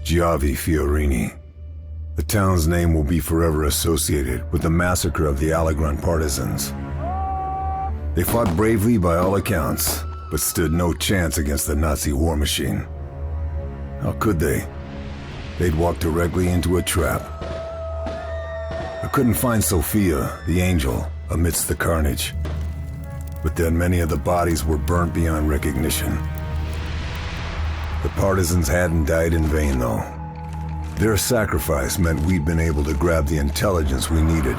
Giavi Fiorini. The town's name will be forever associated with the massacre of the Allegron partisans. They fought bravely by all accounts, but stood no chance against the Nazi war machine. How could they? They'd walked directly into a trap. I couldn't find Sophia, the angel, amidst the carnage. But then many of the bodies were burnt beyond recognition. The partisans hadn't died in vain, though. Their sacrifice meant we'd been able to grab the intelligence we needed.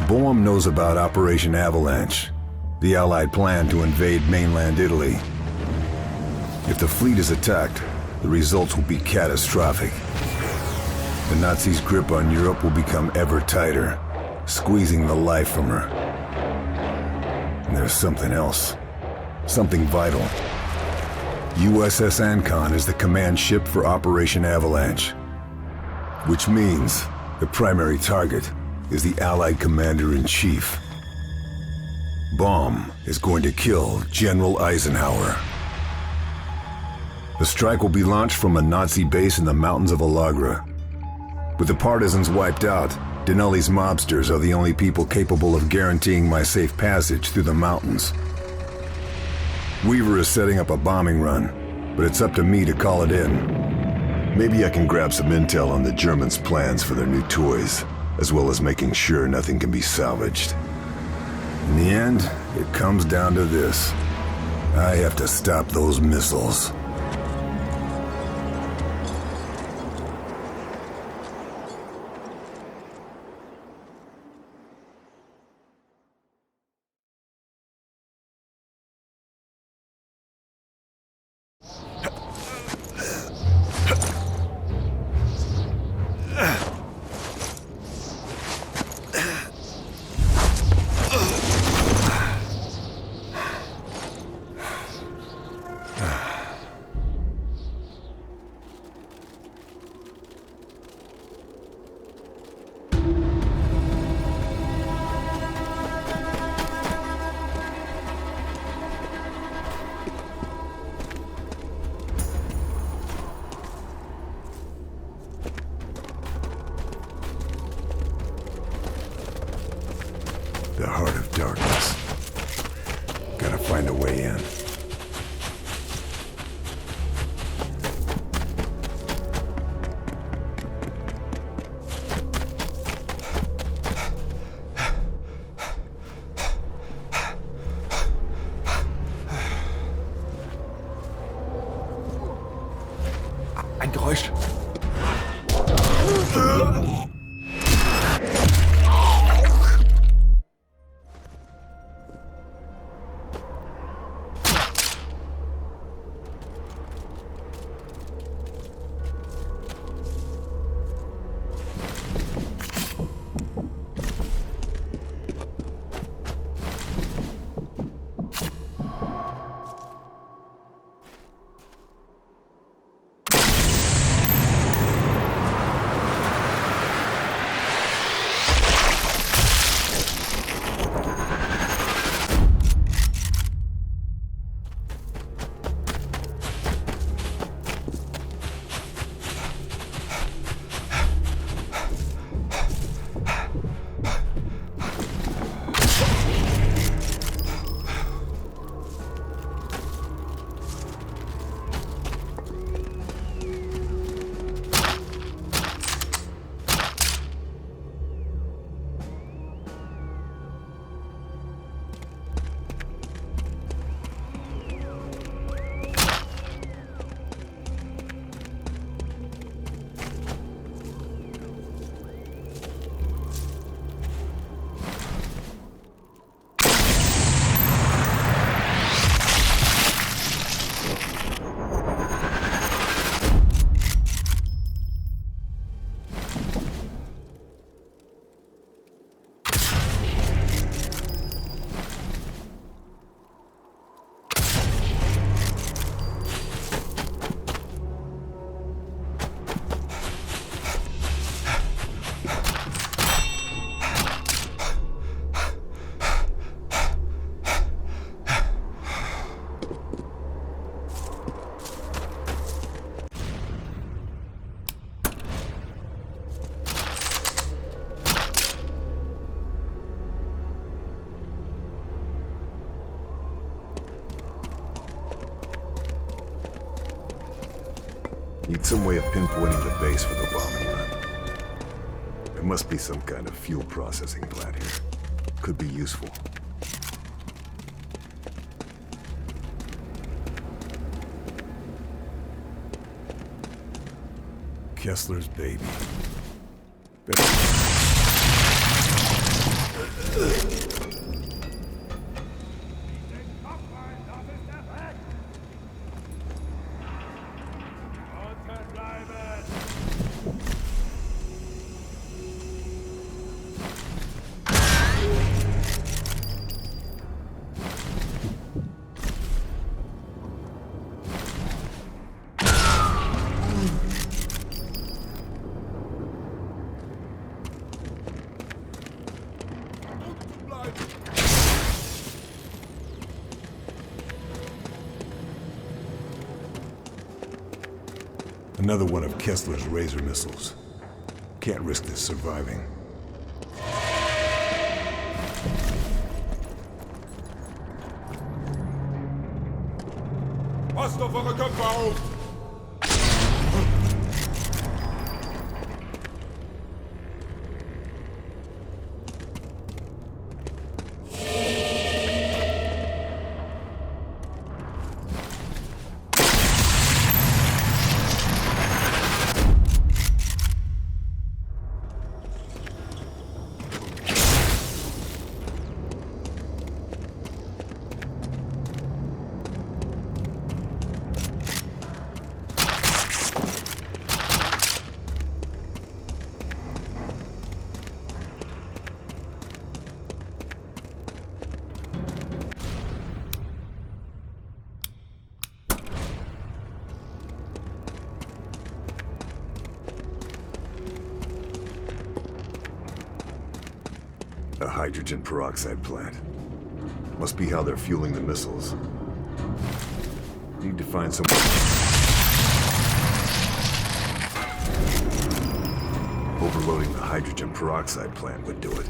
Boehm knows about Operation Avalanche, the Allied plan to invade mainland Italy. If the fleet is attacked, the results will be catastrophic. The Nazis' grip on Europe will become ever tighter, squeezing the life from her. And there's something else. Something vital. USS Ancon is the command ship for Operation Avalanche. Which means the primary target is the Allied Commander-in-Chief. Baum is going to kill General Eisenhower. The strike will be launched from a Nazi base in the mountains of Alagra. With the partisans wiped out, Denali's mobsters are the only people capable of guaranteeing my safe passage through the mountains. Weaver is setting up a bombing run, but it's up to me to call it in. Maybe I can grab some intel on the Germans' plans for their new toys, as well as making sure nothing can be salvaged. In the end, it comes down to this. I have to stop those missiles. The heart of darkness. Gotta find a way in. Ein Geräusch. Need some way of pinpointing the base for the bombing run. There must be some kind of fuel processing plant here. Could be useful. Kessler's baby. Another one of Kessler's Razor missiles. Can't risk this surviving. Passt auf eure Köpfe auf! A hydrogen peroxide plant. Must be how they're fueling the missiles. Need to find some... Overloading the hydrogen peroxide plant would do it.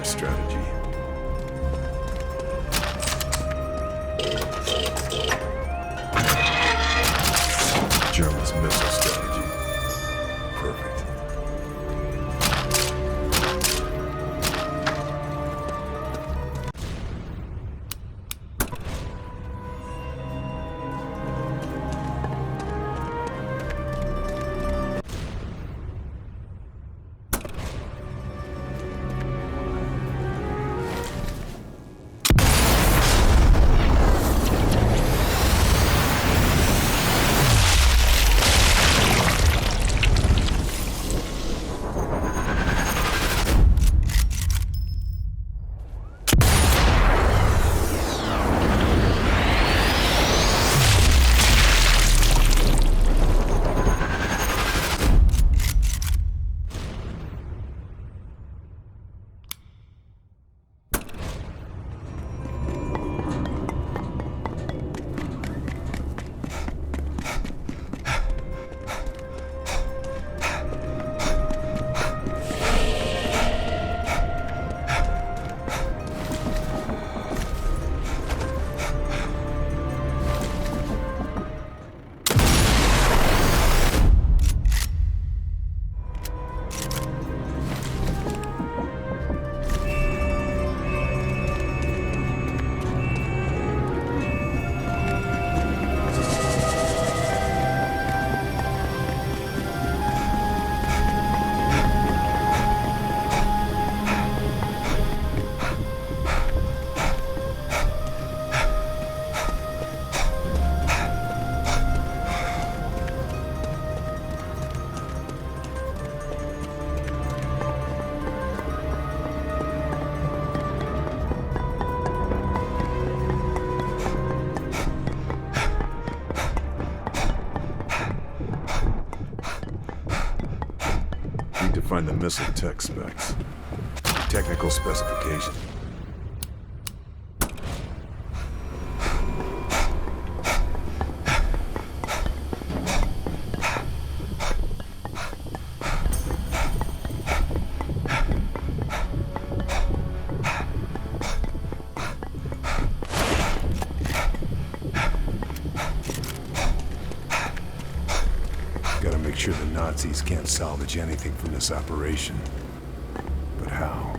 strategy. Germans' missile strategy. Perfect. Need to find the missile tech specs. Technical specification. Gotta make sure the Nazis can't salvage anything from this operation. But how?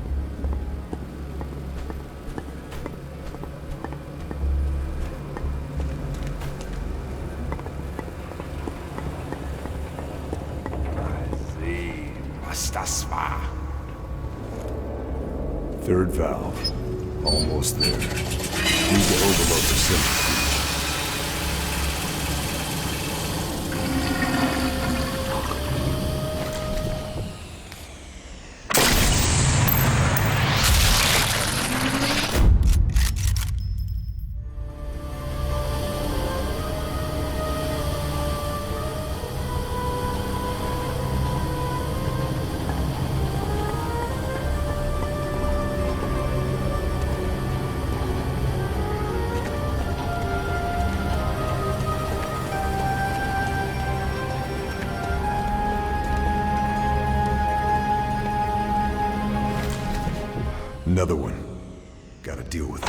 Was das war? Third valve. Almost there. Need to overload the cylinder. Another one. Gotta deal with it.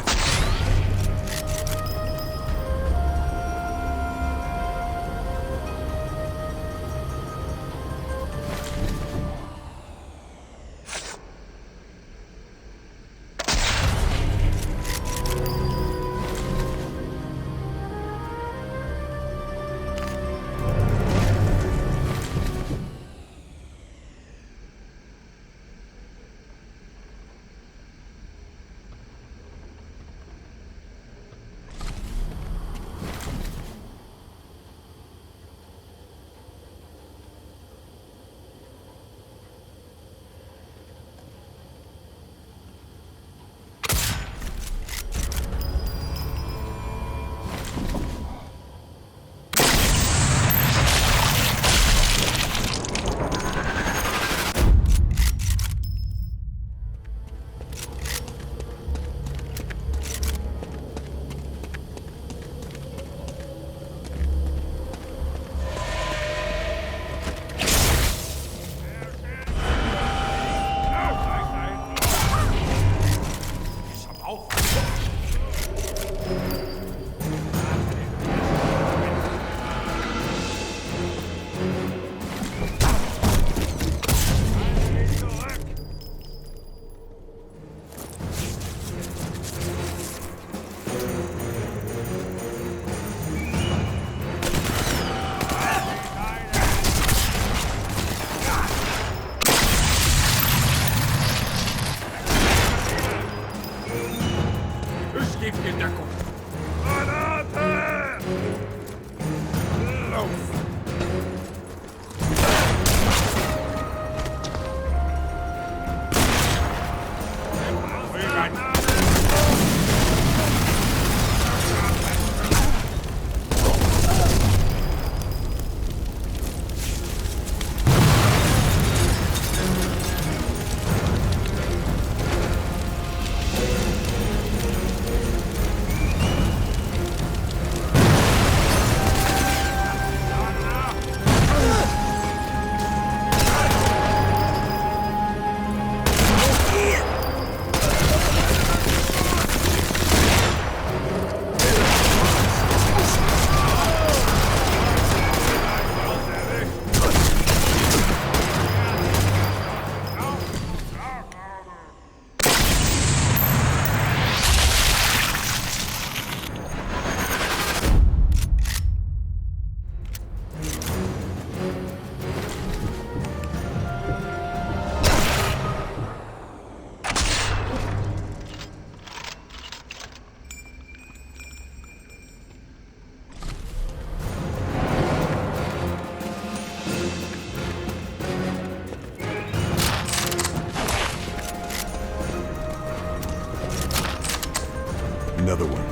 Another one.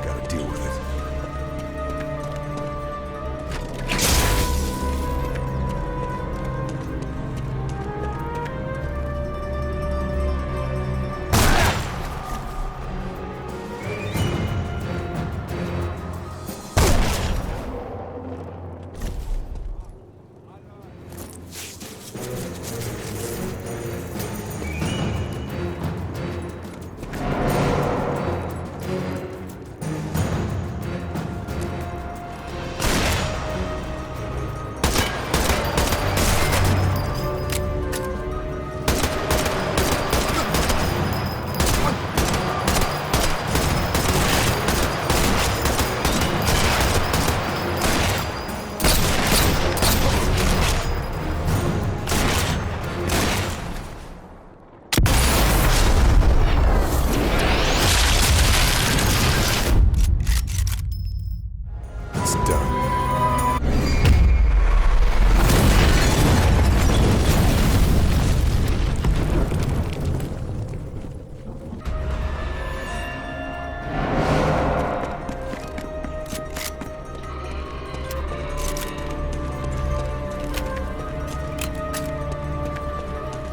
Gotta deal with it. It's done.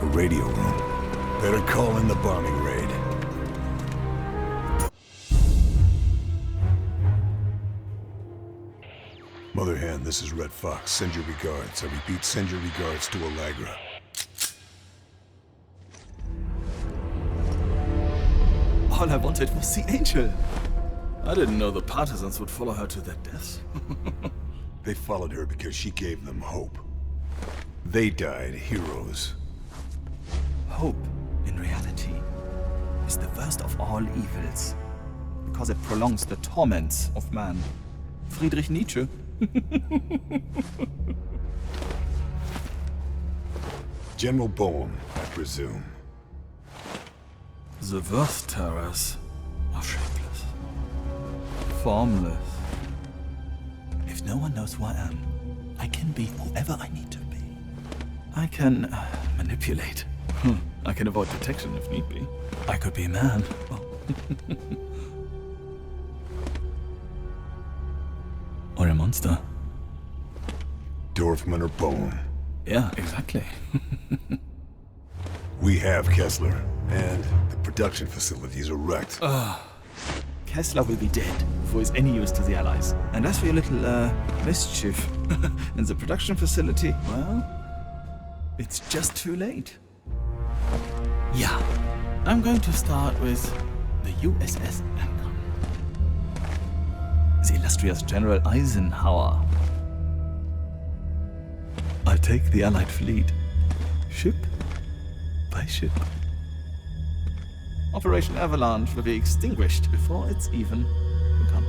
A radio room. Better call in the bombing raid. Mother Hen, this is Red Fox. Send your regards. I repeat, send your regards to Allegra. All I wanted was the angel. I didn't know the partisans would follow her to their deaths. They followed her because she gave them hope. They died heroes. Hope, in reality, is the worst of all evils, because it prolongs the torments of man. Friedrich Nietzsche. General Boehm, I presume. The worst terrors are shapeless, formless. If no one knows who I am, I can be whoever I need to be. I can manipulate. I can avoid detection if need be. I could be a man. Or a monster. Dorfman or Boehm. Yeah, exactly. We have Kessler, and the production facilities are wrecked. Kessler will be dead before he's any use to the Allies. And as for your little, mischief in the production facility, well, it's just too late. Yeah, I'm going to start with the USS Lincoln. The illustrious General Eisenhower. I'll take the Allied fleet, ship by ship. Operation Avalanche will be extinguished before it's even begun.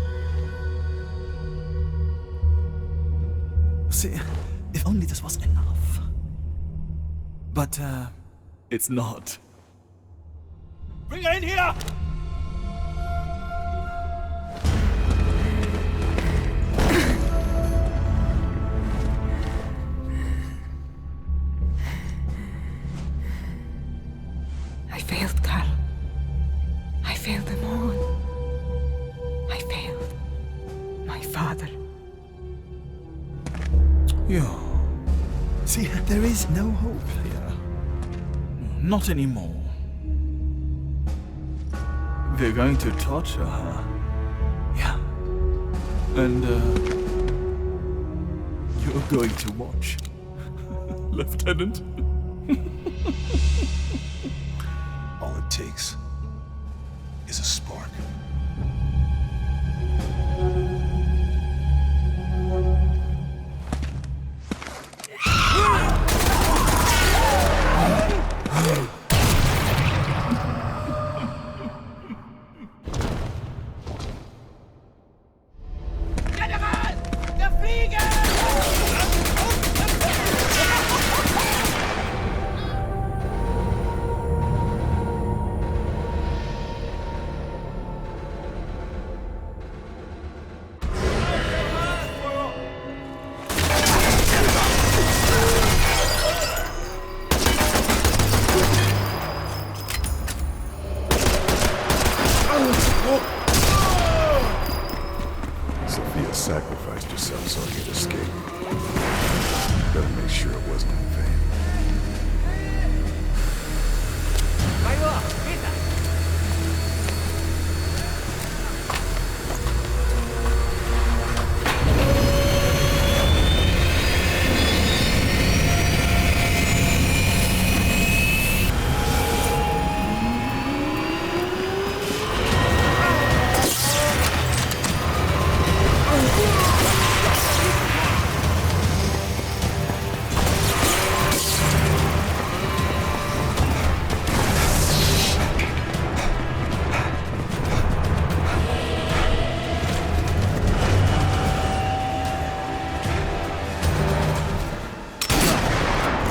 See, if only this was enough. But, it's not. Bring her in here! I failed, Carl. I failed them all. I failed my father. Yeah. See, there is no hope here. Not anymore. We're going to torture her. Yeah. And, you're going to watch. Lieutenant. All it takes is a spark. General! Der Flieger! sacrificed yourself so you'd escape. Better make sure it wasn't in vain. Ahí va, quita.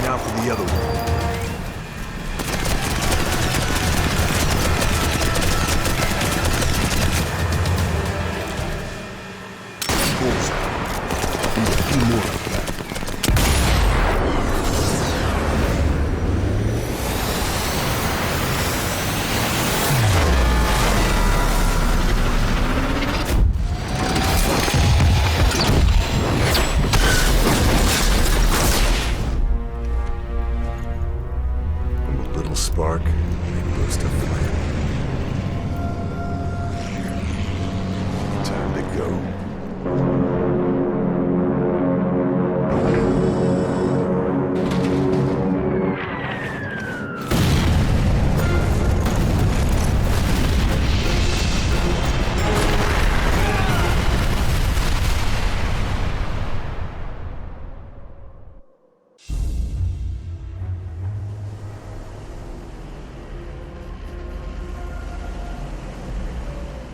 Now for the other one. Bullseye. Need a few more like that. From a little spark, they burst a flame. Time to go.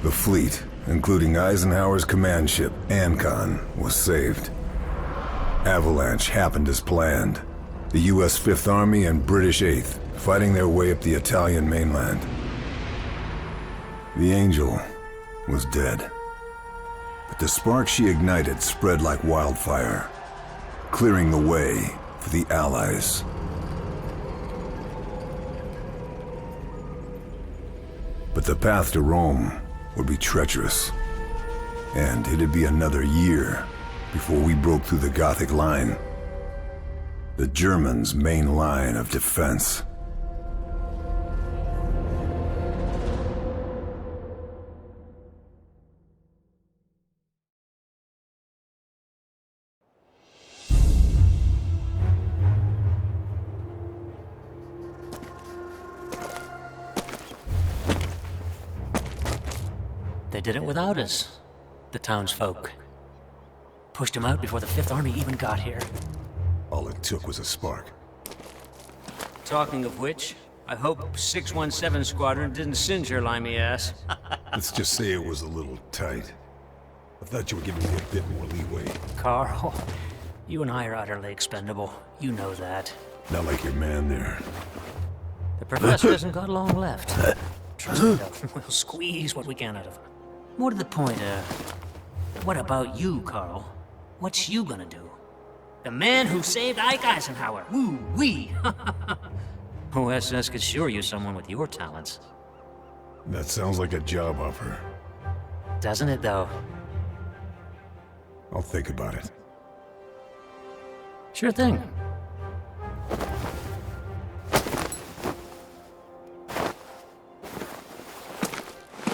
The fleet, including Eisenhower's command ship, Ancon, was saved. Avalanche happened as planned. The U.S. Fifth Army and British Eighth fighting their way up the Italian mainland. The Angel was dead. But the spark she ignited spread like wildfire, clearing the way for the Allies. But the path to Rome would be treacherous, and it'd be another year before we broke through the Gothic line, the Germans' main line of defense. They did it without us, the townsfolk. Pushed them out before the Fifth Army even got here. All it took was a spark. Talking of which, I hope 617 Squadron didn't singe your limey ass. Let's just say it was a little tight. I thought you were giving me a bit more leeway. Carl, you and I are utterly expendable. You know that. Not like your man there. The professor hasn't got long left. Trust me, though, we'll squeeze what we can out of him. More to the point, what about you, Carl? What's you gonna do? The man who saved Ike Eisenhower. Woo-wee! OSS could sure use someone with your talents. That sounds like a job offer. Doesn't it, though? I'll think about it. Sure thing.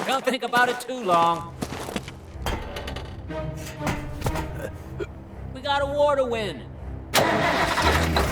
Don't think about it too long. We got a war to win. Damn right.